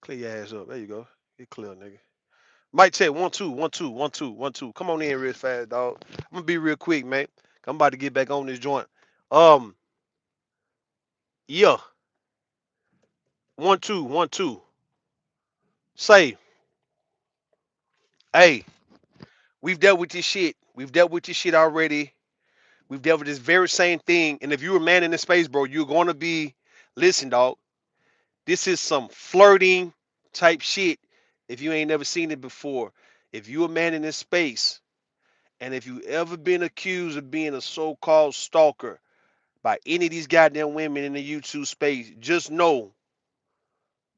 Clear your ass up. There you go. Get clear, nigga. Mic check. 1 2 1 2 1 2 1 2. Come on in real fast, dog. I'm gonna be real quick, man. I'm about to get back on this joint. Um, yeah. 1 2 1 2. Say, hey, we've dealt with this shit. We've dealt with this shit already. We've dealt with this very same thing. And if you're a man in this space, bro, you're gonna be. Listen, dog. This is some flirting type shit. If you ain't never seen it before, if you a man in this space, and if you ever been accused of being a so-called stalker by any of these goddamn women in the YouTube space, just know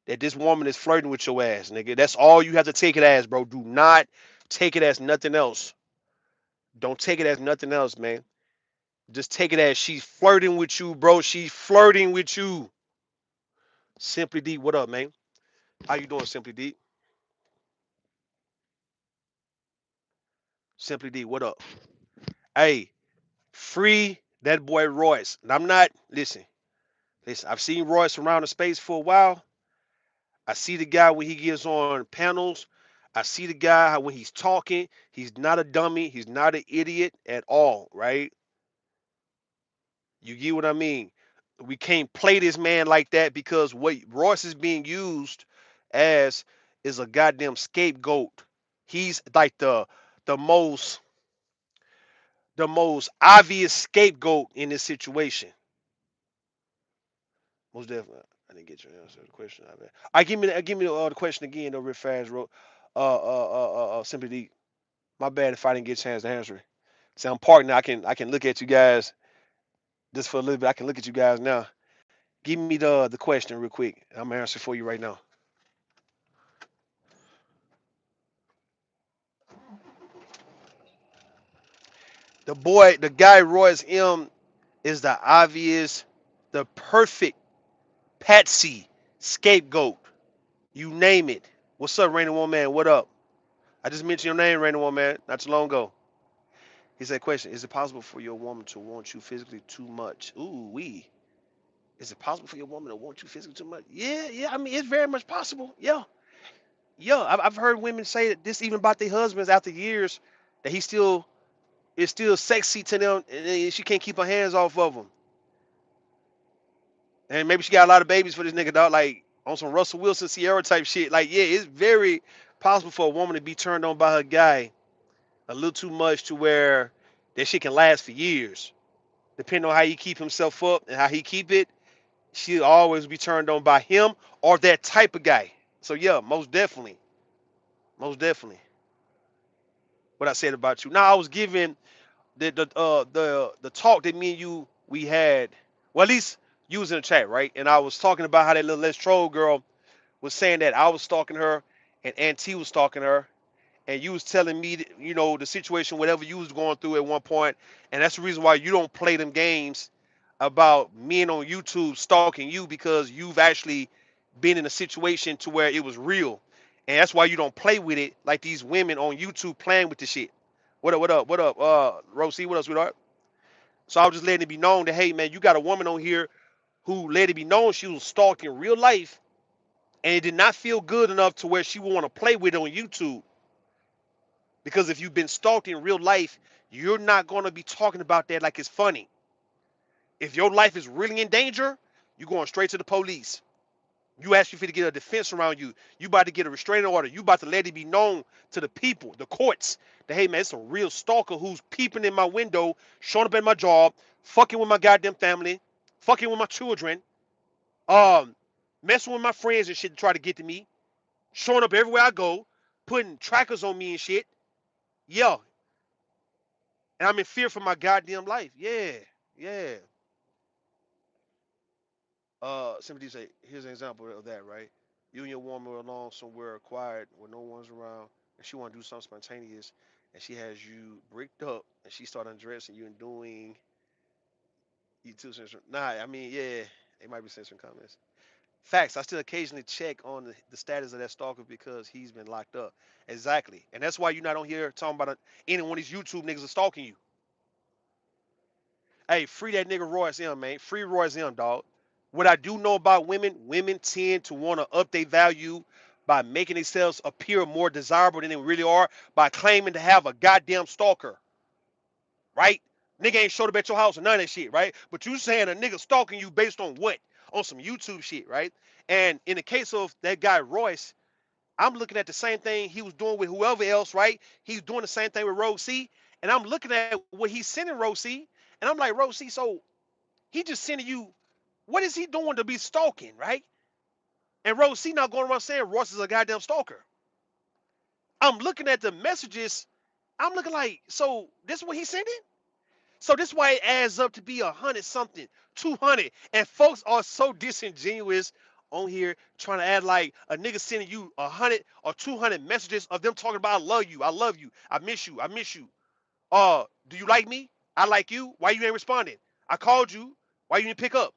that this woman is flirting with your ass, nigga. That's all you have to take it as, bro. Do not take it as nothing else. Don't take it as nothing else, man. Just take it as she's flirting with you, bro. She's flirting with you. Simply D, what up, man? How you doing, Simply D? Simply D, what up? Hey, free that boy Royce. And I'm not, listen, I've seen Royce around the space for a while. I see the guy when he gets on panels. I see the guy when he's talking. He's not a dummy. He's not an idiot at all, right? You get what I mean? We can't play this man like that because what Royce is being used as is a goddamn scapegoat. He's like the most the most obvious scapegoat in this situation. Most definitely. I didn't get your answer to the question. I mean, I give me the question again, though, real fast, bro. Simply D. My bad if I didn't get a chance to answer it. See, I'm parked now. I can look at you guys just for a little bit. I can look at you guys now. Give me the question real quick. I'm gonna answer for you right now. The guy Royce M is the obvious, the perfect patsy scapegoat. You name it. What's up, Rainy One Man? What up? I just mentioned your name, Rainy One Man, not too long ago. He said, question, is it possible for your woman to want you physically too much? Ooh, we. Is it possible for your woman to want you physically too much? Yeah, yeah. I mean, it's very much possible. Yeah, yeah. I've heard women say that this even about their husbands after years that he still is still sexy to them, and she can't keep her hands off of him. And maybe she got a lot of babies for this nigga, dog. Like on some Russell Wilson, Sierra type shit. Like, yeah, it's very possible for a woman to be turned on by her guy a little too much to where that shit can last for years. Depending on how he keep himself up and how he keep it, she'll always be turned on by him or that type of guy. So yeah, most definitely, most definitely. What I said about you. Now I was giving the talk that me and you we had. Well, at least you was in the chat, right? And I was talking about how that little Let's Troll girl was saying that I was stalking her and Auntie was stalking her, and you was telling me, the situation, whatever you was going through at one point, and that's the reason why you don't play them games about men on YouTube stalking you because you've actually been in a situation to where it was real, and that's why you don't play with it like these women on YouTube playing with the shit. What up? What up? What up? Rosie, what up, sweetheart? So I was just letting it be known that hey, man, you got a woman on here who let it be known she was stalked in real life, and it did not feel good enough to where she would want to play with it on YouTube. Because if you've been stalked in real life, you're not going to be talking about that like it's funny. If your life is really in danger, you're going straight to the police. You actually fit to get a defense around you. You about to get a restraining order. You about to let it be known to the people, the courts, that hey man, it's a real stalker who's peeping in my window, showing up at my job, fucking with my goddamn family, fucking with my children, um, messing with my friends and shit to try to get to me, showing up everywhere I go, putting trackers on me and shit. Yeah, and I'm in fear for my goddamn life. Yeah, yeah. Somebody say, here's an example of that, right? You and your woman are alone somewhere quiet where no one's around, and she want to do something spontaneous, and she has you bricked up, and she start undressing you and doing you too censoring. Nah, I mean, yeah, they might be censoring comments. Facts. I still occasionally check on the status of that stalker because he's been locked up. Exactly, and that's why you're not on here talking about any one of these YouTube niggas are stalking you. Hey, free that nigga Royce M, man. Free Royce M, dog. What I do know about women, women tend to want to up their value by making themselves appear more desirable than they really are by claiming to have a goddamn stalker, right? Nigga ain't showed up at your house or none of that shit, right? But you saying a nigga stalking you based on what? On some YouTube shit, right? And in the case of that guy Royce, I'm looking at the same thing he was doing with whoever else, right? He's doing the same thing with Royce C. And I'm looking at what he's sending Royce C. And I'm like, Royce C, so he just sending you, what is he doing to be stalking, right? And Royce C not going around saying Royce is a goddamn stalker. I'm looking at the messages. I'm looking like, so this is what he's sending? So this is why it adds up to be 100 something, 200. And folks are so disingenuous on here trying to add like a nigga sending you 100 or 200 messages of them talking about I love you, I miss you, I miss you. Do you like me? I like you. Why you ain't responding? I called you. Why you didn't pick up?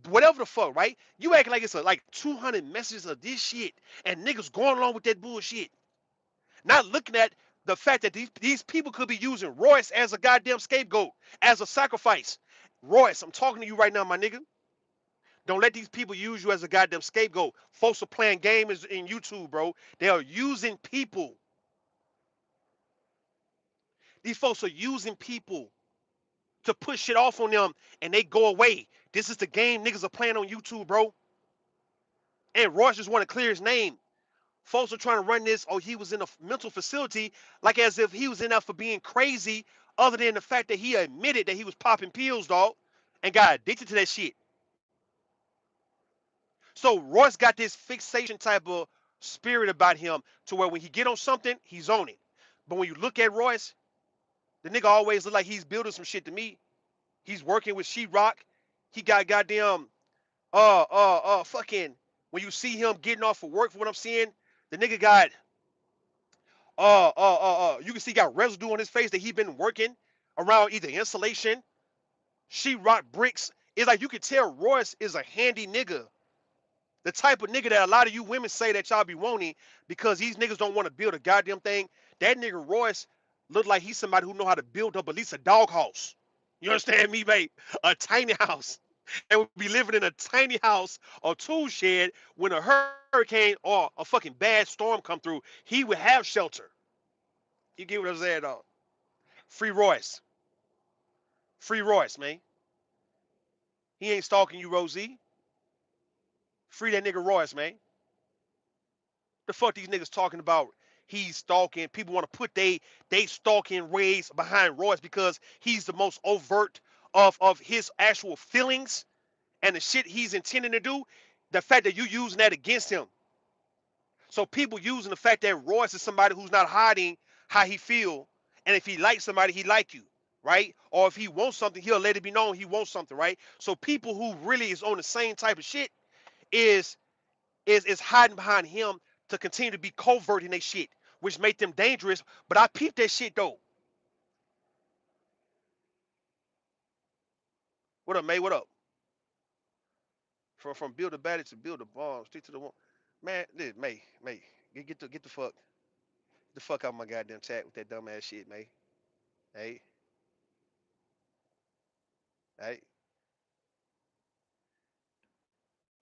Whatever the fuck, right? You acting like it's like 200 messages of this shit and niggas going along with that bullshit. Not looking at the fact that these people could be using Royce as a goddamn scapegoat, as a sacrifice. Royce, I'm talking to you right now, my nigga. Don't let these people use you as a goddamn scapegoat. Folks are playing games in YouTube, bro. They are using people. These folks are using people to push shit off on them and they go away. This is the game niggas are playing on YouTube, bro. And Royce just want to clear his name. Folks are trying to run this, oh, he was in a mental facility, like as if he was in there for being crazy, other than the fact that he admitted that he was popping pills, dog, and got addicted to that shit. So Royce got this fixation type of spirit about him to where when he get on something, he's on it. But when you look at Royce, the nigga always look like he's building some shit to me. He's working with sheetrock. He got goddamn fucking when you see him getting off of work for what I'm seeing, the nigga got you can see he got residue on his face that he been working around either insulation, sheetrock bricks. It's like you can tell Royce is a handy nigga. The type of nigga that a lot of you women say that y'all be wanting because these niggas don't want to build a goddamn thing. That nigga Royce look like he's somebody who know how to build up at least a dog house. You understand me, mate? A tiny house. And would be living in a tiny house or tool shed when a hurricane or a fucking bad storm come through, he would have shelter. You get what I'm saying, dog? Free Royce. Free Royce, man. He ain't stalking you, Rosie. Free that nigga Royce, man. The fuck these niggas talking about? He's stalking. People want to put they stalking ways behind Royce because he's the most overt of his actual feelings and the shit he's intending to do. The fact that you using that against him. So people using the fact that Royce is somebody who's not hiding how he feel, and if he likes somebody, he like you, right? Or if he wants something, he'll let it be known he wants something, right? So people who really is on the same type of shit is is hiding behind him to continue to be covert in their shit, which make them dangerous. But I peeped that shit though. What up, May? What up? From build a baddie to build a bomb, stick to the one. Man, this May, get the fuck out of my goddamn chat with that dumb ass shit, May. Hey, hey.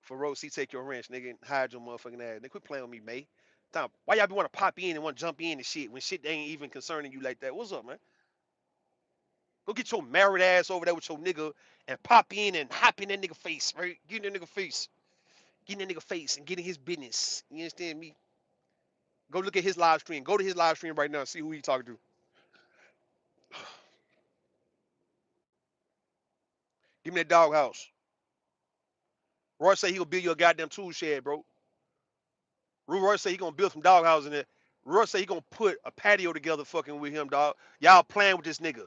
For Rose, he take your wrench, nigga, and hide your motherfucking ass. Nigga, quit playing with me, May. Tom, why y'all be want to pop in and want to jump in and shit when shit ain't even concerning you like that? What's up, man? Go get your married ass over there with your nigga and pop in and hop in that nigga face, right? Get in that nigga face. Get in that nigga face and get in his business. You understand me? Go look at his live stream. Go to his live stream right now and see who he talking to. Give me that doghouse. Roy say he gonna build you a goddamn tool shed, bro. Roy say he gonna build some doghouse in there. Roy say he gonna put a patio together fucking with him, dog. Y'all playing with this nigga.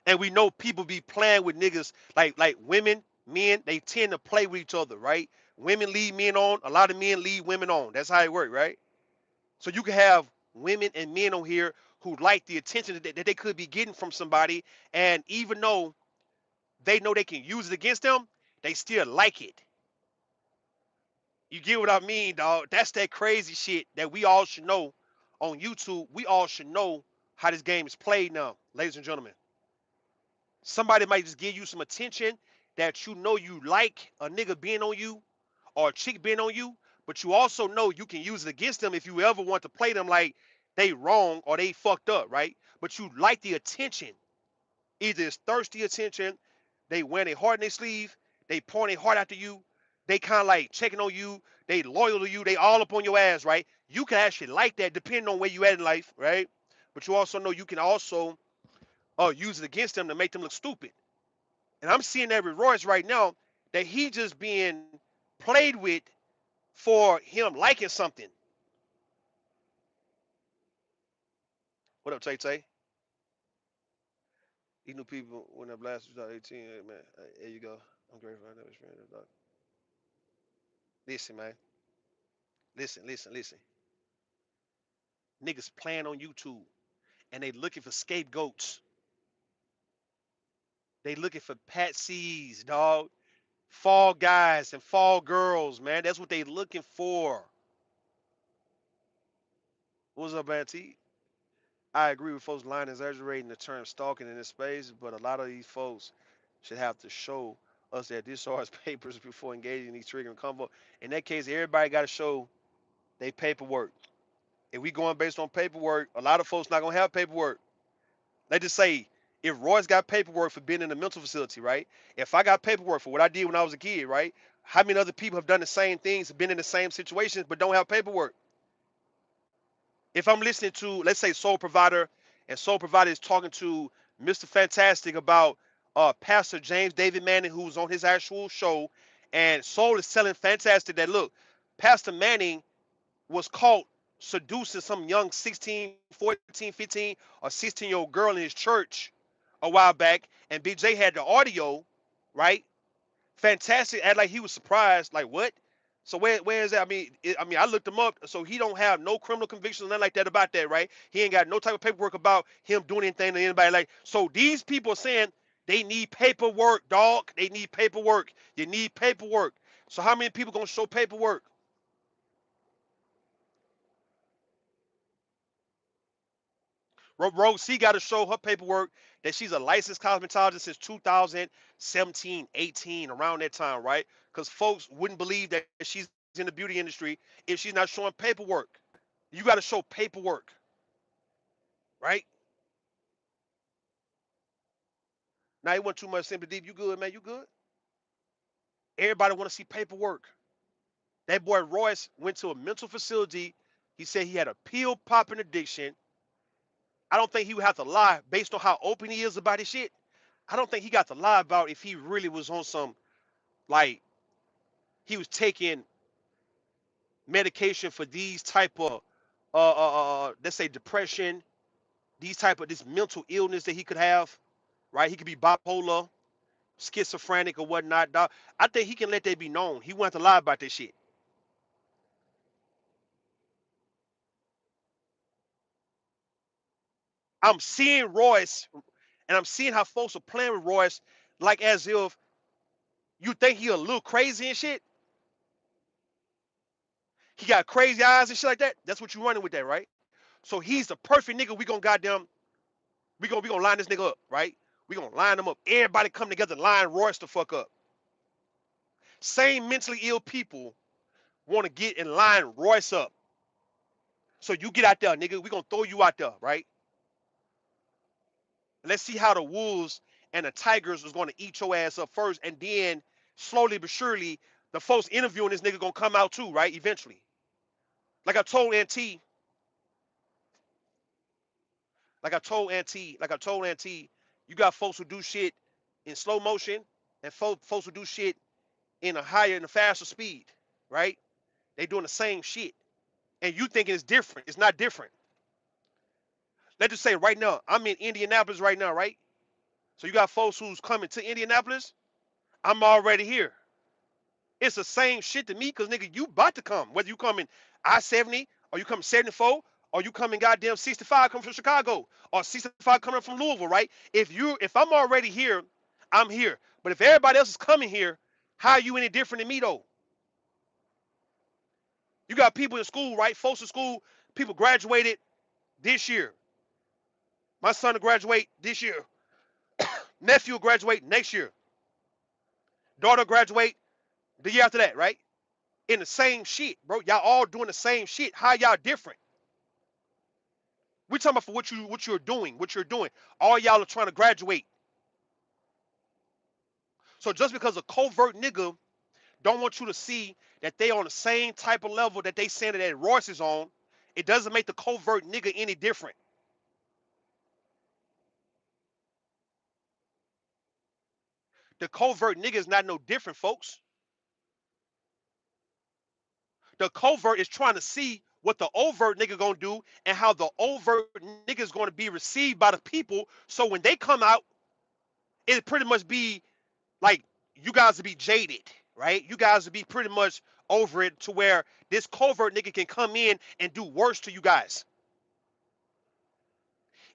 And we know people be playing with niggas like women, men, they tend to play with each other, right? Women lead men on, a lot of men lead women on. That's how it works, right? So you can have women and men on here who like the attention that they could be getting from somebody, and even though they know they can use it against them, they still like it. You get what I mean, dog? That's that crazy shit that we all should know on YouTube. We all should know how this game is played now, ladies and gentlemen. Somebody might just give you some attention. that you know you like a nigga being on you or a chick being on you, but you also know you can use it against them if you ever want to play them like they wrong or they fucked up, right? But you like the attention. Either it's thirsty attention, they wear their heart in their sleeve, they pouring their heart after you, they kind of like checking on you, they loyal to you, they all up on your ass, right? You can actually like that depending on where you at in life, right? But you also know you can also use it against them to make them look stupid. And I'm seeing that with Royce right now, that he just being played with for him liking something. What up, Tay Tay? These new people when that blast 2018, hey, man. There you go. I'm grateful I never experienced that. Listen, man. Listen, listen, listen. Niggas playing on YouTube and they looking for scapegoats. They looking for patsies, dog. Fall guys and fall girls, man. That's what they looking for. What's up, Auntie? I agree with folks lying exaggerating the term stalking in this space, but a lot of these folks should have to show us their discharge papers before engaging in these triggering convo. In that case, everybody got to show they paperwork. If we going based on paperwork, a lot of folks not gonna have paperwork. Let's just say if Royce got paperwork for being in a mental facility, right? If I got paperwork for what I did when I was a kid, right? How many other people have done the same things, been in the same situations, but don't have paperwork? If I'm listening to, let's say, Soul Provider, and Soul Provider is talking to Mr. Fantastic about Pastor James David Manning, who's on his actual show, and Soul is telling Fantastic that, look, Pastor Manning was caught seducing some young 16, 14, 15, or 16-year-old girl in his church a while back, and BJ had the audio, right? Fantastic, act like he was surprised, like what? So where is that? I looked him up. So he don't have no criminal convictions, nothing like that about that, right? He ain't got no type of paperwork about him doing anything to anybody. Like, so these people are saying they need paperwork, dog. They need paperwork. You need paperwork. So how many people gonna show paperwork? Rose C got to show her paperwork that she's a licensed cosmetologist since 2017, 18, around that time, right? Because folks wouldn't believe that she's in the beauty industry if she's not showing paperwork. You got to show paperwork, right? Now it wasn't too much simply deep. You good, man? You good? Everybody want to see paperwork. That boy Royce went to a mental facility. He said he had a pill popping addiction. I don't think he would have to lie based on how open he is about his shit. I don't think he got to lie about if he really was on some, like, he was taking medication for these type of let's say depression, these type of this mental illness that he could have, right? He could be bipolar, schizophrenic or whatnot. Dog. I think he can let that be known. He wants to lie about this shit. I'm seeing Royce and I'm seeing how folks are playing with Royce like as if you think he a little crazy and shit. He got crazy eyes and shit like that. That's what you running with that, right? So he's the perfect nigga. We gonna line this nigga up, right? We gonna line him up. Everybody come together, line Royce the fuck up. Same mentally ill people want to get in line Royce up. So you get out there, nigga. We gonna throw you out there, right? Let's see how the wolves and the tigers is gonna eat your ass up first, and then slowly but surely, the folks interviewing this nigga gonna come out too, right? Eventually. Like I told Auntie, like I told Auntie, you got folks who do shit in slow motion, and folks who do shit in a higher and a faster speed, right? They doing the same shit, and you thinking it's different. It's not different. Let's just say right now, I'm in Indianapolis right now, right? So you got folks who's coming to Indianapolis. I'm already here. It's the same shit to me, because nigga, you about to come. Whether you coming I-70 or you coming 74 or you coming goddamn 65 coming from Chicago or 65 coming from Louisville, right? If I'm already here, I'm here. But if everybody else is coming here, how are you any different than me though? You got people in school, right? Folks in school, people graduated this year. My son will graduate this year. Nephew will graduate next year. Daughter graduate the year after that, right? In the same shit, bro. Y'all all doing the same shit. How y'all different? We talking about for what you're doing. All y'all are trying to graduate. So just because a covert nigga don't want you to see that they on the same type of level that they saying that Royce is on, it doesn't make the covert nigga any different. The covert nigga is not no different, folks. The covert is trying to see what the overt nigga gonna do and how the overt nigga is gonna be received by the people. So when they come out, it pretty much be like you guys will be jaded, right? You guys will be pretty much over it to where this covert nigga can come in and do worse to you guys.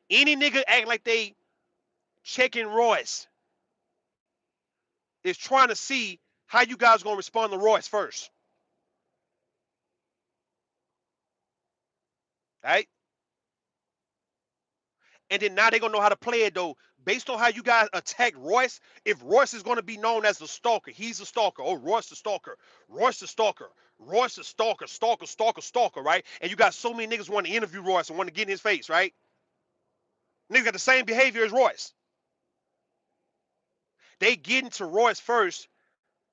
Any nigga acting like they checking Royce is trying to see how you guys gonna respond to Royce first, right? And then now they're gonna know how to play it though. Based on how you guys attack Royce, if Royce is gonna be known as the stalker, he's a stalker. Oh, Royce the stalker, Royce the stalker, Royce the stalker, stalker, stalker, stalker, right? And you got so many niggas want to interview Royce and want to get in his face, right? Niggas got the same behavior as Royce. They get into Royce first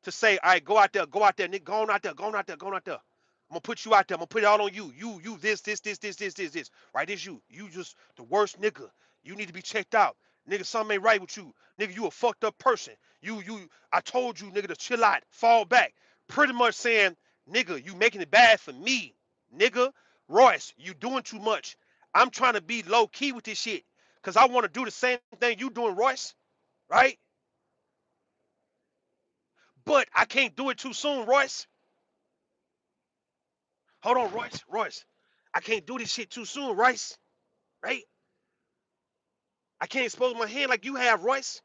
to say, all right, go out there, nigga, go on out there, go on out there, go on out there. I'm gonna put you out there. I'm gonna put it all on you. You, this. Right? This you. You just the worst nigga. You need to be checked out. Nigga, something ain't right with you. Nigga, you a fucked up person. I told you, nigga, to chill out, fall back. Pretty much saying, nigga, you making it bad for me. Nigga, Royce, you doing too much. I'm trying to be low key with this shit. Cause I want to do the same thing you doing, Royce. Right? But I can't do it too soon, Royce. Hold on, Royce. Royce, I can't do this shit too soon, Royce. Right? I can't expose my hand like you have, Royce.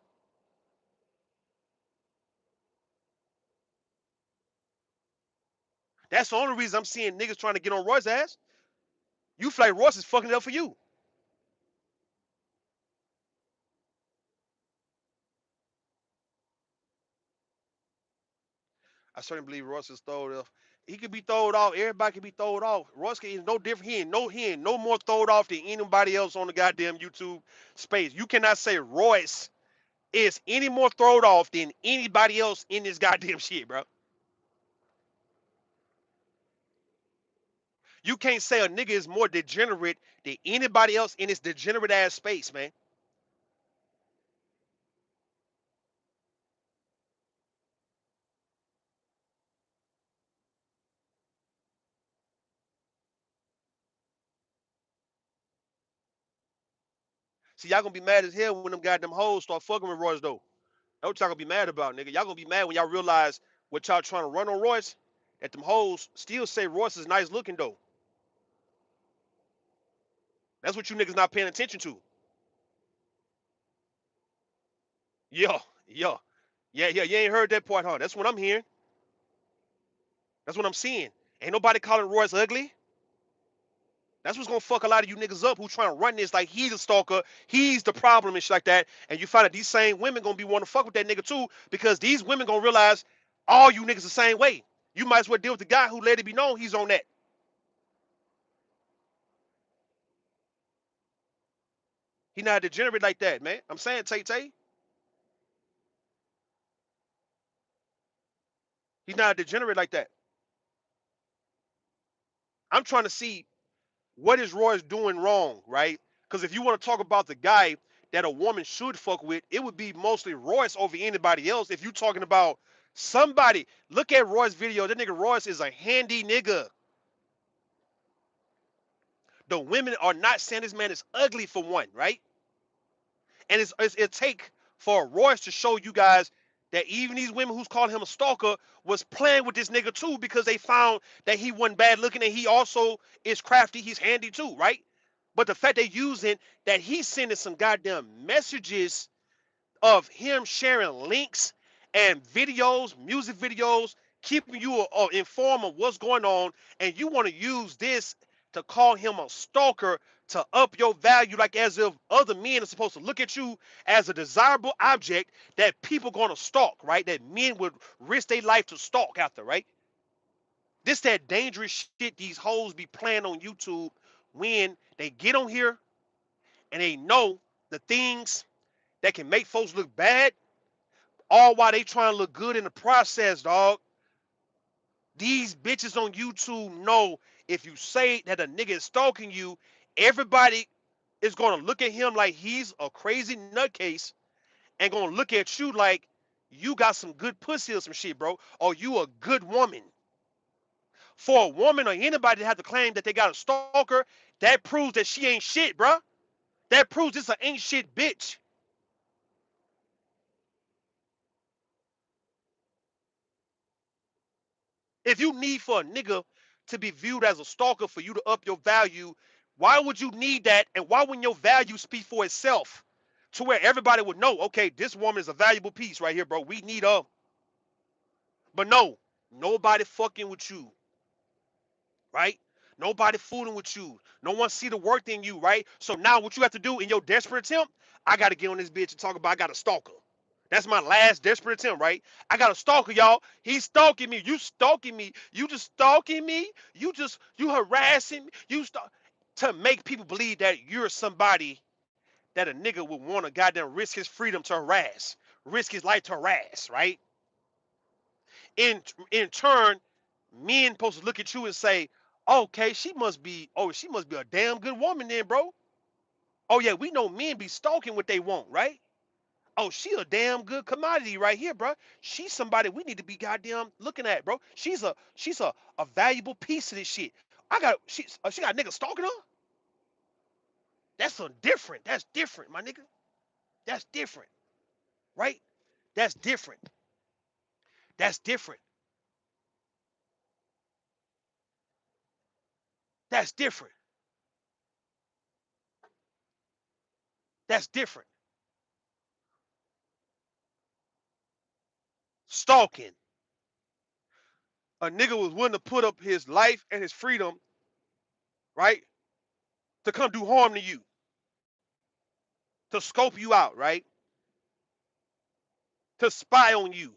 That's the only reason I'm seeing niggas trying to get on Royce's ass. You feel like Royce is fucking it up for you. I certainly believe Royce is throwed off. He could be throwed off. Everybody can be throwed off. Royce is no different. He ain't no more throwed off than anybody else on the goddamn YouTube space. You cannot say Royce is any more throwed off than anybody else in this goddamn shit, bro. You can't say a nigga is more degenerate than anybody else in this degenerate ass space, man. See, y'all gonna be mad as hell when them goddamn hoes start fucking with Royce though. That's what y'all gonna be mad about, nigga. Y'all gonna be mad when y'all realize what y'all trying to run on Royce. That them hoes still say Royce is nice looking though. That's what you niggas not paying attention to. Yeah, yeah, yeah. You ain't heard that part, huh? That's what I'm hearing. That's what I'm seeing. Ain't nobody calling Royce ugly. That's what's gonna fuck a lot of you niggas up who trying to run this like he's a stalker, he's the problem and shit like that. And you find that these same women gonna be wanting to fuck with that nigga too because these women gonna realize all you niggas the same way. You might as well deal with the guy who let it be known he's on that. He not degenerate like that, man. I'm saying, Tay Tay, he's not degenerate like that. I'm trying to see what is Royce doing wrong, right? Because if you want to talk about the guy that a woman should fuck with, it would be mostly Royce over anybody else. If you talking about somebody, look at Royce's video. That nigga Royce is a handy nigga. The women are not saying this man is ugly for one, right? And it take for Royce to show you guys that even these women who's calling him a stalker was playing with this nigga too because they found that he wasn't bad looking and he also is crafty. He's handy too, right? But the fact they using that he's sending some goddamn messages of him sharing links and videos, music videos, keeping you informed of what's going on, and you want to use this to call him a stalker to up your value, like as if other men are supposed to look at you as a desirable object that people gonna stalk, right? That men would risk their life to stalk after, right? This that dangerous shit these hoes be playing on YouTube when they get on here and they know the things that can make folks look bad, all while they trying to look good in the process, dog. These bitches on YouTube know if you say that a nigga is stalking you, everybody is gonna look at him like he's a crazy nutcase and gonna look at you like you got some good pussy or some shit, bro, or you a good woman. For a woman or anybody to have to claim that they got a stalker, that proves that she ain't shit, bro. That proves this an ain't shit bitch. If you need for a nigga to be viewed as a stalker for you to up your value, why would you need that? And why wouldn't your value speak for itself? To where everybody would know, okay, this woman is a valuable piece right here, bro. We need her. But no, nobody fucking with you, right? Nobody fooling with you. No one see the worth in you, right? So now what you have to do in your desperate attempt, I got to get on this bitch and talk about I got a stalker. That's my last desperate attempt, right? I got a stalker, y'all. He's stalking me. You stalking me. You just stalking me. You harassing me. To make people believe that you're somebody that a nigga would want to goddamn risk his freedom to harass, risk his life to harass, right? In in turn, men supposed to look at you and say, okay, she must be a damn good woman then, bro. Oh yeah, we know men be stalking what they want, right? Oh, she a damn good commodity right here, bro. She's somebody we need to be goddamn looking at, bro. She's a valuable piece of this shit. She got a nigga stalking her. That's a different. That's different, my nigga. That's different, right? That's different. That's different. That's different. That's different. Stalking. A nigga was willing to put up his life and his freedom, right, to come do harm to you, to scope you out, right, to spy on you.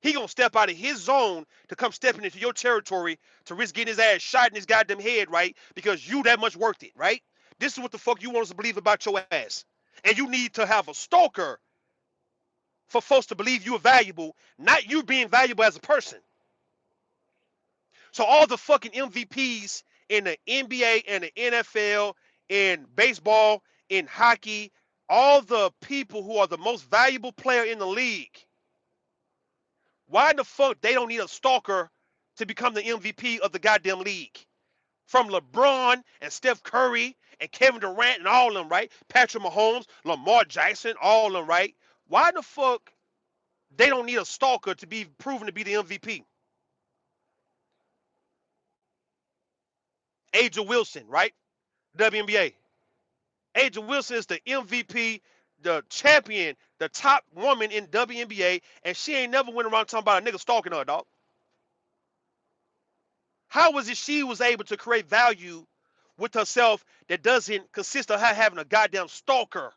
He gonna step out of his zone to come stepping into your territory to risk getting his ass shot in his goddamn head, right? Because you that much worth it, right? This is what the fuck you want us to believe about your ass. And you need to have a stalker for folks to believe you are valuable, not you being valuable as a person. So all the fucking MVPs in the NBA and the NFL, in baseball, in hockey, all the people who are the most valuable player in the league, why the fuck they don't need a stalker to become the MVP of the goddamn league? From LeBron and Steph Curry and Kevin Durant and all of them, right? Patrick Mahomes, Lamar Jackson, all of them, right? Why the fuck they don't need a stalker to be proven to be the MVP? Angel Wilson, right? WNBA. Angel Wilson is the MVP, the champion, the top woman in WNBA, and she ain't never went around talking about a nigga stalking her, dog. How was it she was able to create value with herself that doesn't consist of her having a goddamn stalker?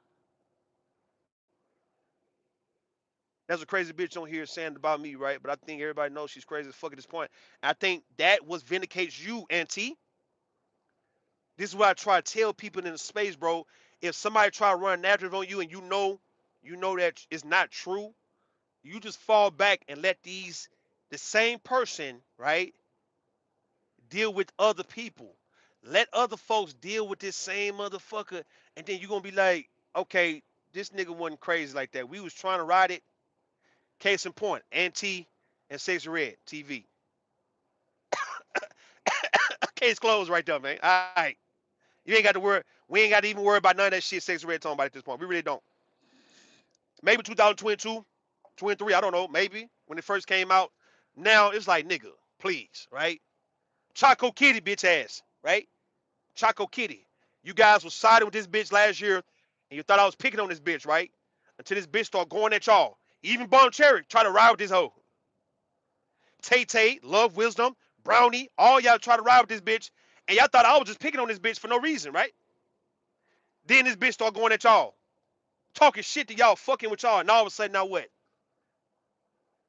That's a crazy bitch on here saying about me, right? But I think everybody knows she's crazy as fuck at this point. I think that was vindicates you, Auntie. This is what I try to tell people in the space, bro. If somebody try to run a narrative on you and you know that it's not true, you just fall back and let the same person, right, deal with other people. Let other folks deal with this same motherfucker, and then you're gonna be like, okay, this nigga wasn't crazy like that. We was trying to ride it. Case in point, Auntie and Six Red TV. Case closed right there, man. All right. You ain't got to worry. We ain't got to even worry about none of that shit Six Red talking about at this point. We really don't. Maybe 2022, 23, I don't know. Maybe when it first came out. Now it's like, nigga, please, right? Choco Kitty, bitch ass, right? Choco Kitty. You guys was siding with this bitch last year, and you thought I was picking on this bitch, right? Until this bitch start going at y'all. Even Bon Cherry try to ride with this hoe. Tay Tay, Love Wisdom, Brownie, all y'all try to ride with this bitch, and y'all thought I was just picking on this bitch for no reason, right? Then this bitch start going at y'all, talking shit to y'all, fucking with y'all, and all of a sudden now what?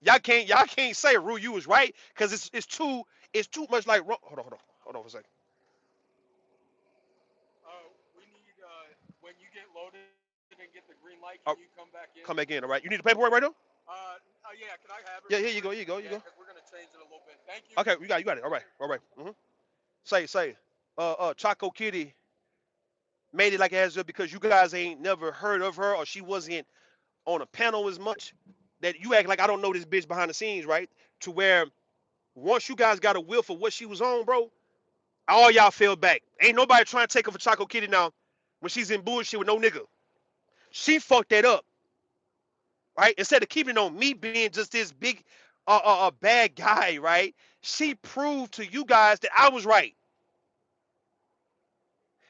Y'all can't say Rue you was right because it's too much like hold on for a second. We need when you get loaded and get the green light, can you come back in? Come back in, all right? You need the paperwork right now? Yeah, can I have it real Yeah, quick? here you go, here you go, here Yeah, you go. because we're gonna change it a little bit. Thank you. Okay, you got it. All right, all right. Say. Choco Kitty made it like it has because you guys ain't never heard of her or she wasn't on a panel as much. That you act like I don't know this bitch behind the scenes, right? To where once you guys got a will for what she was on, bro, all y'all fell back. Ain't nobody trying to take her for Choco Kitty now when she's in bullshit with no nigga. She fucked that up, right? Instead of keeping it on me being just this big, bad guy, right? She proved to you guys that I was right.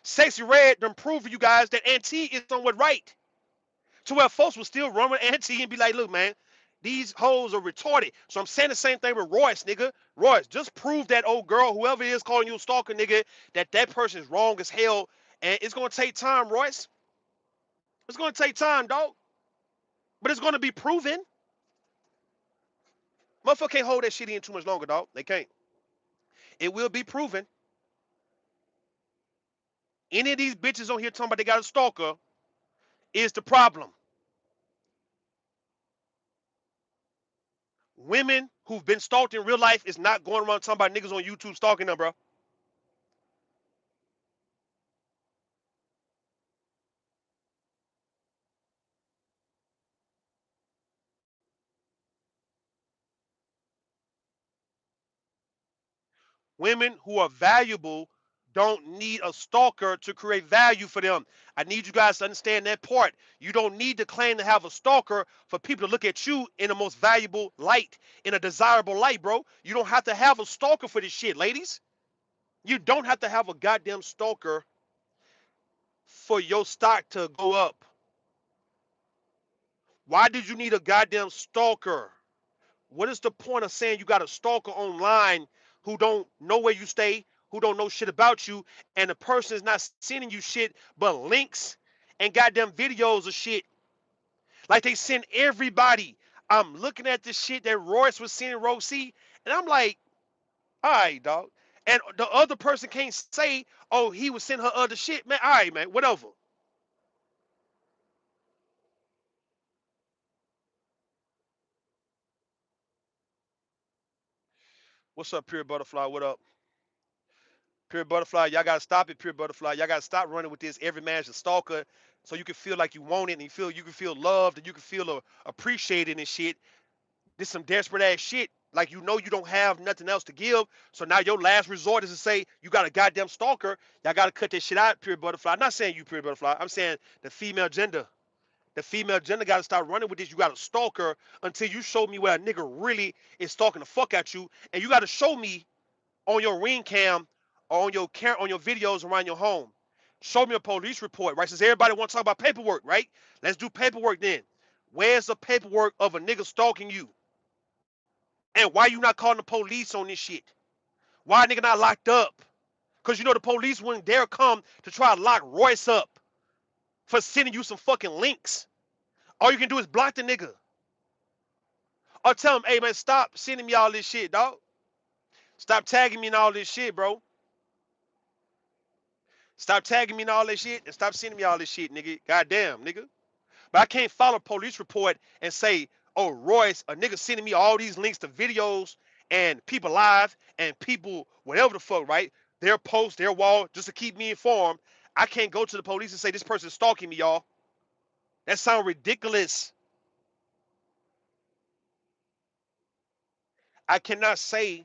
Sexy Red done proved for you guys that Auntie is somewhat right. To where folks will still run with Auntie and be like, look, man, these hoes are retarded. So I'm saying the same thing with Royce, nigga. Royce, just prove that old girl, whoever it is calling you a stalker, nigga, that person is wrong as hell. And it's going to take time, Royce. It's going to take time, dog. But it's going to be proven. Motherfucker can't hold that shit in too much longer, dog. They can't. It will be proven. Any of these bitches on here talking about they got a stalker is the problem. Women who've been stalked in real life is not going around talking about niggas on YouTube stalking them, bro. Women who are valuable don't need a stalker to create value for them. I need you guys to understand that part. You don't need to claim to have a stalker for people to look at you in the most valuable light, in a desirable light, bro. You don't have to have a stalker for this shit, ladies. You don't have to have a goddamn stalker for your stock to go up. Why did you need a goddamn stalker? What is the point of saying you got a stalker online who don't know where you stay, who don't know shit about you, and the person is not sending you shit but links and goddamn videos of shit? Like they send everybody. I'm looking at this shit that Royce was sending Rosie, and I'm like, all right, dog. And the other person can't say, oh, he was sending her other shit, man. All right, man, whatever. What's up, Pure Butterfly? What up? Pure Butterfly, y'all gotta stop it. Pure Butterfly, y'all gotta stop running with this. Every man's a stalker, so you can feel like you want it, and you can feel loved, and you can feel appreciated and shit. This some desperate ass shit. Like you know you don't have nothing else to give, so now your last resort is to say you got a goddamn stalker. Y'all gotta cut this shit out, Pure Butterfly. I'm not saying you, Pure Butterfly. I'm saying the female gender. The female gender gotta start running with this. You got a stalker until you show me where a nigga really is stalking the fuck at you, and you gotta show me on your ring cam or on your videos around your home. Show me a police report, right? Since everybody want to talk about paperwork, right? Let's do paperwork then. Where's the paperwork of a nigga stalking you? And why you not calling the police on this shit? Why a nigga not locked up? Because you know the police wouldn't dare come to try to lock Royce up for sending you some fucking links. All you can do is block the nigga. Or tell him, hey man, stop sending me all this shit, dog. Stop tagging me in all this shit, bro. Stop tagging me in all this shit and stop sending me all this shit, nigga. Goddamn, nigga. But I can't file a police report and say, oh, Royce, a nigga sending me all these links to videos and people live and people, whatever the fuck, right? Their post, their wall, just to keep me informed. I can't go to the police and say this person's stalking me, y'all. That sounds ridiculous. I cannot say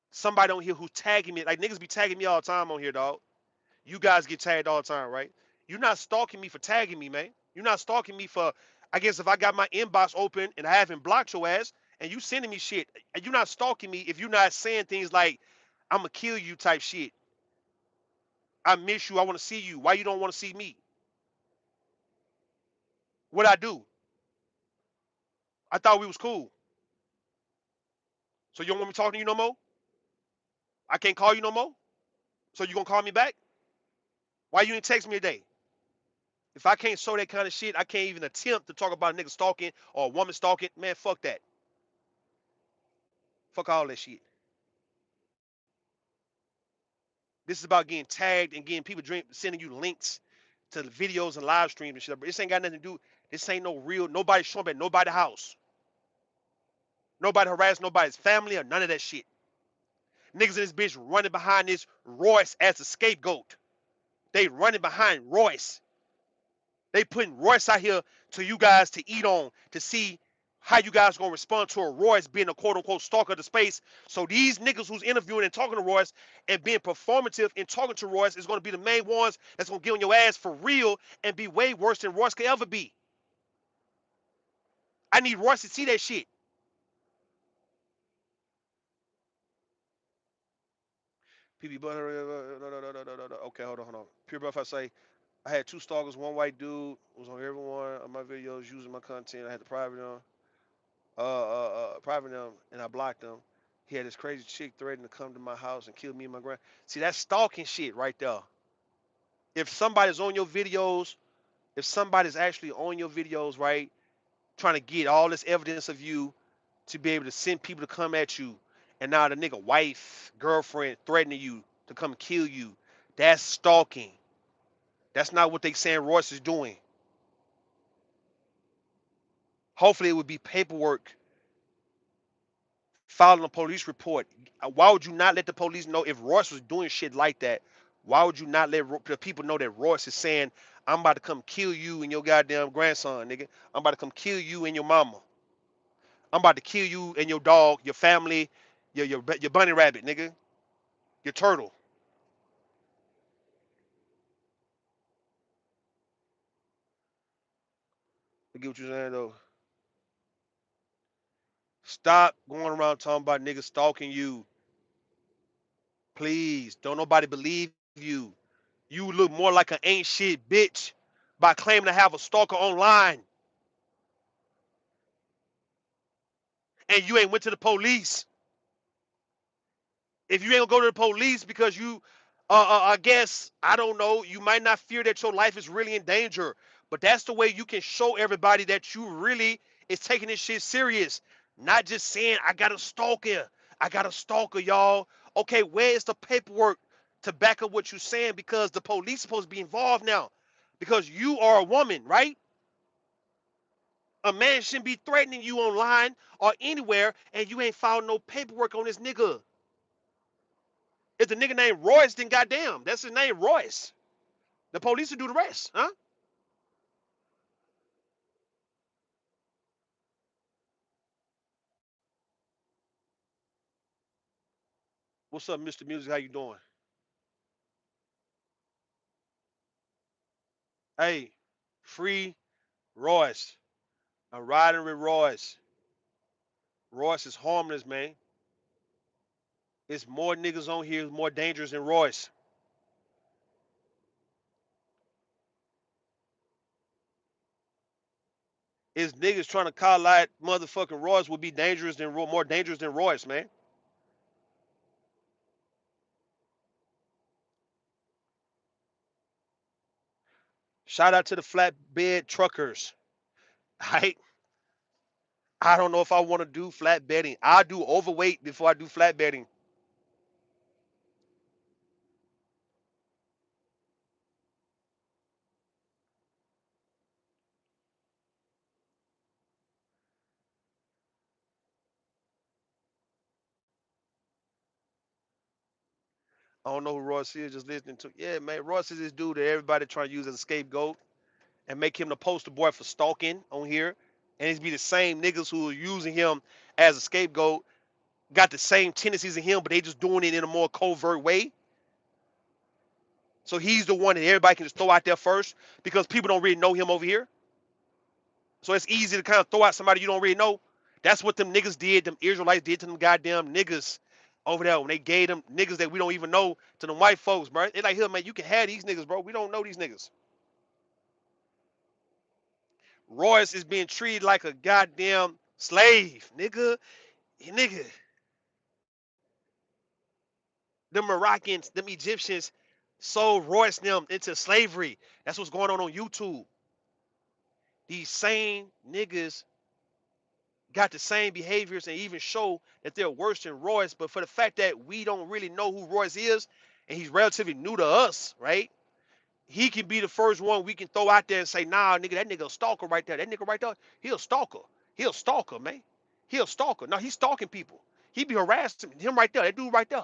somebody on here who's tagging me. Like niggas be tagging me all the time on here, dog. You guys get tagged all the time, right? You're not stalking me for tagging me, man. You're not stalking me for, I guess if I got my inbox open and I haven't blocked your ass and you sending me shit, you're not stalking me if you're not saying things like, I'm gonna kill you type shit. I miss you. I want to see you. Why you don't want to see me? What I do? I thought we was cool. So you don't want me talking to you no more? I can't call you no more? So you gonna call me back? Why you didn't text me today? If I can't show that kind of shit, I can't even attempt to talk about a nigga stalking or a woman stalking. Man, fuck that. Fuck all that shit. This is about getting tagged and getting people sending you links to the videos and live streams and shit. But this ain't got nothing to do. This ain't no real. Nobody showing up at nobody's house. Nobody harass nobody's family or none of that shit. Niggas in this bitch running behind this Royce as a scapegoat. They running behind Royce. They putting Royce out here to you guys to eat on to see how you guys gonna respond to a Royce being a quote unquote stalker of the space. So these niggas who's interviewing and talking to Royce and being performative and talking to Royce is gonna be the main ones that's gonna get on your ass for real and be way worse than Royce could ever be. I need Royce to see that shit. PB, but okay, hold on. Pure buff, I say I had two stalkers. One white dude was on every one of my videos using my content. I had to private them, and I blocked them. He had this crazy chick threatening to come to my house and kill me and my grand. See, that's stalking shit right there. If somebody's on your videos, if somebody's actually on your videos, right, trying to get all this evidence of you to be able to send people to come at you, and now the nigga wife, girlfriend threatening you to come kill you, that's stalking. That's not what they saying Royce is doing. Hopefully, it would be paperwork filing a police report. Why would you not let the police know if Royce was doing shit like that? Why would you not let the people know that Royce is saying, "I'm about to come kill you and your goddamn grandson, nigga. I'm about to come kill you and your mama. I'm about to kill you and your dog, your family, your bunny rabbit, nigga, your turtle." I get what you're saying though. Stop going around talking about niggas stalking you. Please, don't nobody believe you. You look more like an ain't shit bitch by claiming to have a stalker online, and you ain't went to the police. If you ain't gonna go to the police because you, I guess I don't know, you might not fear that your life is really in danger. But that's the way you can show everybody that you really is taking this shit serious, not just saying I got a stalker. I got a stalker, y'all. Okay, where is the paperwork to back up what you're saying? Because the police is supposed to be involved now, because you are a woman, right? A man shouldn't be threatening you online or anywhere, and you ain't filed no paperwork on this nigga. If the nigga named Royce, then goddamn, that's his name, Royce. The police will do the rest, huh? What's up, Mr. Music? How you doing? Hey, free Royce. I'm riding with Royce. Royce is harmless, man. It's more niggas on here more dangerous than Royce. It's niggas trying to call out motherfucking Royce would be dangerous than more dangerous than Royce, man. Shout out to the flatbed truckers. I I don't know if I want to do flatbedding. I do overweight before I do flatbedding. I don't know who Royce is. Just listening to. Yeah, man. Royce is this dude that everybody trying to use as a scapegoat and make him the poster boy for stalking on here. And it's be the same niggas who are using him as a scapegoat, got the same tendencies in him, but they just doing it in a more covert way. So he's the one that everybody can just throw out there first because people don't really know him over here. So it's easy to kind of throw out somebody you don't really know. That's what them niggas did, them Israelites did to them goddamn niggas over there when they gave them niggas that we don't even know to them white folks, bro. They like, here, man, you can have these niggas, bro. We don't know these niggas. Royce is being treated like a goddamn slave, nigga. Nigga, the Moroccans, them Egyptians, sold Royce and them into slavery. That's what's going on YouTube. These same niggas got the same behaviors and even show that they're worse than Royce. But for the fact that we don't really know who Royce is, and he's relatively new to us, right? He can be the first one we can throw out there and say, nah, nigga, that nigga a stalker right there. That nigga right there, he a stalker. He a stalker, man. He a stalker. No, he's stalking people. He be harassing him right there. That dude right there.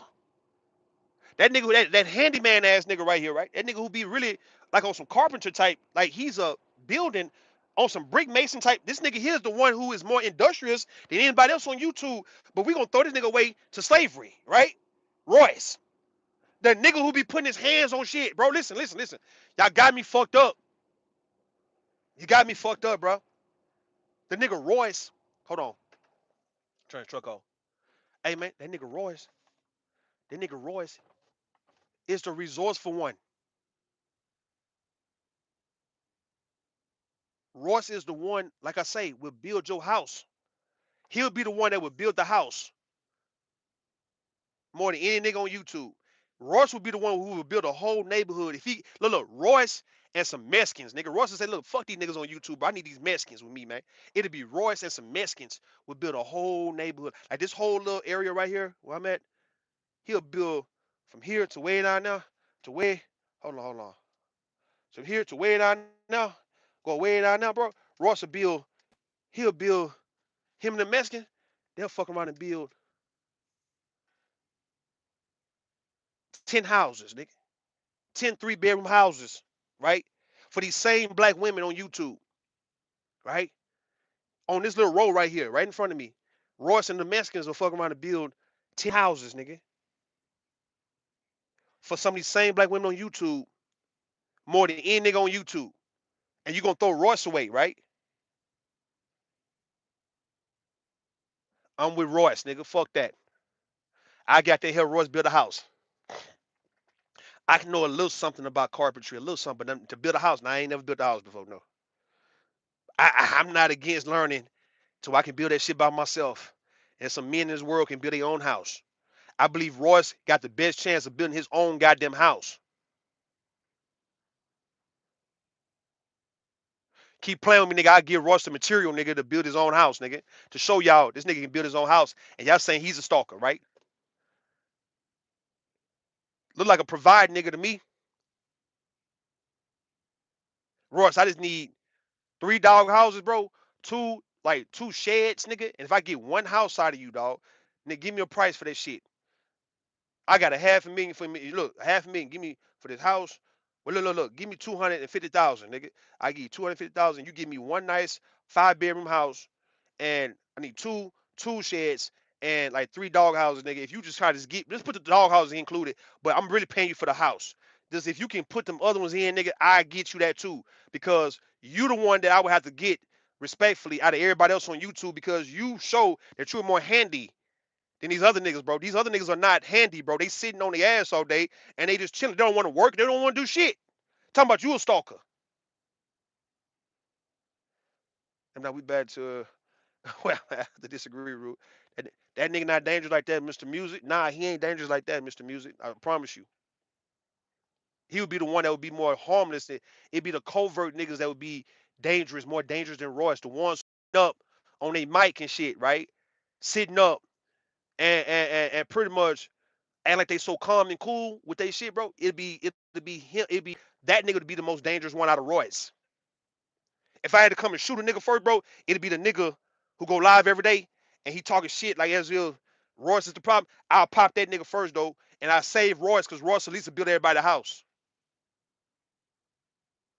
That nigga, that handyman ass nigga right here, right? That nigga who be really like on some carpenter type, like he's a building on some brick mason type. This nigga here is the one who is more industrious than anybody else on YouTube. But we gonna throw this nigga away to slavery, right? Royce, the nigga who be putting his hands on shit, bro. Listen, listen, listen. Y'all got me fucked up. You got me fucked up, bro. The nigga Royce, hold on, turn the truck off. Hey man, that nigga Royce is the resourceful one. Royce is the one, like I say, will build your house. He'll be the one that would build the house more than any nigga on YouTube. Royce would be the one who would build a whole neighborhood. If he look, Royce and some Mexicans, nigga. Royce would say, look, fuck these niggas on YouTube, bro. I need these Mexicans with me, man. It'd be Royce and some Mexicans would build a whole neighborhood. Like this whole little area right here where I'm at, he'll build from here to way down now to way. Hold on. So here to way down now, go way down now, bro. Royce he'll build him and the Mexican, they'll fuck around and build 10 houses, nigga. 10 3-bedroom houses, right? For these same black women on YouTube, right? On this little road right here, right in front of me. Royce and the Mexicans will fuck around and build 10 houses, nigga. For some of these same black women on YouTube, more than any nigga on YouTube. And you gonna throw Royce away, right? I'm with Royce, nigga. Fuck that. I got to help Royce build a house. I can know a little something about carpentry, a little something, but to build a house, now I ain't never built a house before, no. I'm not against learning so I can build that shit by myself. And some men in this world can build their own house. I believe Royce got the best chance of building his own goddamn house. Keep playing with me, nigga. I give Royce the material, nigga, to build his own house, nigga. To show y'all this nigga can build his own house. And y'all saying he's a stalker, right? Look like a provide nigga to me. Royce, I just need 3 dog houses, bro. Two sheds, nigga. And if I get one house out of you, dog, nigga, give me a price for that shit. I got a half a million for me. Look, half a million. Give me for this house. Well, look. Give me 250,000, nigga. I give you 250,000. You give me one nice 5-bedroom house, and I need two sheds and like 3 dog houses, nigga. If you just try to just put the dog houses included, but I'm really paying you for the house. Just if you can put them other ones in, nigga, I get you that too because you the one that I would have to get respectfully out of everybody else on YouTube because you show that you're more handy than these other niggas, bro. These other niggas are not handy, bro. They sitting on the ass all day and they just chilling. They don't want to work. They don't want to do shit. Talking about you a stalker. And now we back to well, I have to disagree, Root. That nigga not dangerous like that, Mr. Music. Nah, he ain't dangerous like that, Mr. Music. I promise you. He would be the one that would be more harmless. It'd be the covert niggas that would be dangerous, more dangerous than Royce. The ones up on their mic and shit, right? Sitting up and pretty much act like they so calm and cool with they shit, bro. It'd be him. It'd be that nigga to be the most dangerous one out of Royce. If I had to come and shoot a nigga first, bro, it'd be the nigga who go live every day and he talking shit like as if Royce is the problem. I'll pop that nigga first though, and I save Royce because Royce at least will build everybody a house,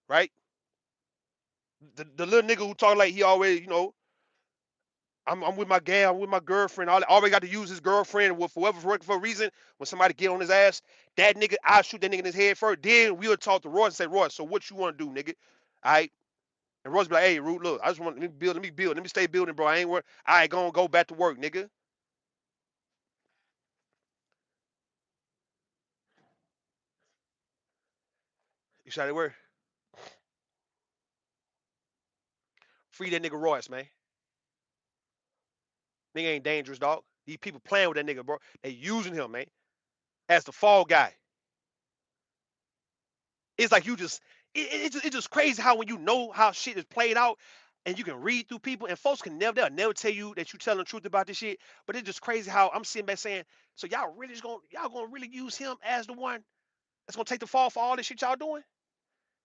right? The little nigga who talk like he always, I'm with my gal, I'm with my girlfriend. I always got to use his girlfriend for whatever for a reason. When somebody get on his ass, that nigga, I shoot that nigga in his head first. Then we'll talk to Royce and say, Royce, so what you want to do, nigga? All right. And Royce be like, hey, Root, look, I just want let me stay building, bro. I ain't work. I ain't gonna go back to work, nigga. You shot it where? Free that nigga Royce, man. Nigga ain't dangerous, dog. These people playing with that nigga, bro. They using him, man, as the fall guy. It's like you just it's just crazy how when you know how shit is played out and you can read through people and folks can never they'll never tell you that you telling the truth about this shit. But it's just crazy how I'm sitting back saying, so y'all gonna really use him as the one that's gonna take the fall for all this shit y'all doing?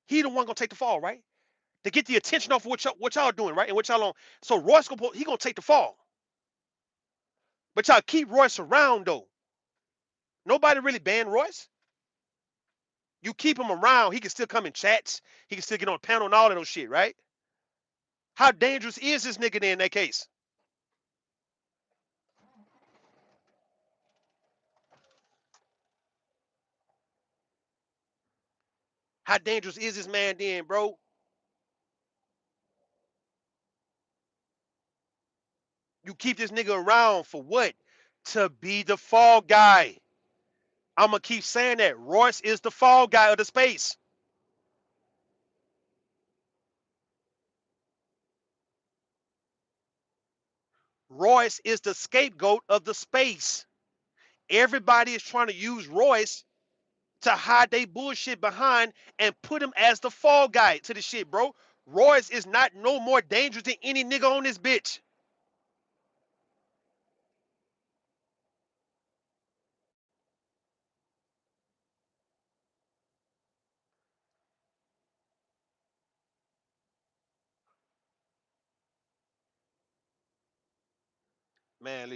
He the one gonna take the fall, right? To get the attention off of what y'all doing, right? And what y'all on. So Royce he gonna take the fall. But y'all keep Royce around though. Nobody really banned Royce. You keep him around, he can still come in chats. He can still get on a panel and all of those shit, right? How dangerous is this nigga in that case? How dangerous is this man then, bro? You keep this nigga around for what? To be the fall guy. I'm gonna keep saying that. Royce is the fall guy of the space. Royce is the scapegoat of the space. Everybody is trying to use Royce to hide they bullshit behind and put him as the fall guy to the shit, bro. Royce is not no more dangerous than any nigga on this bitch. Man,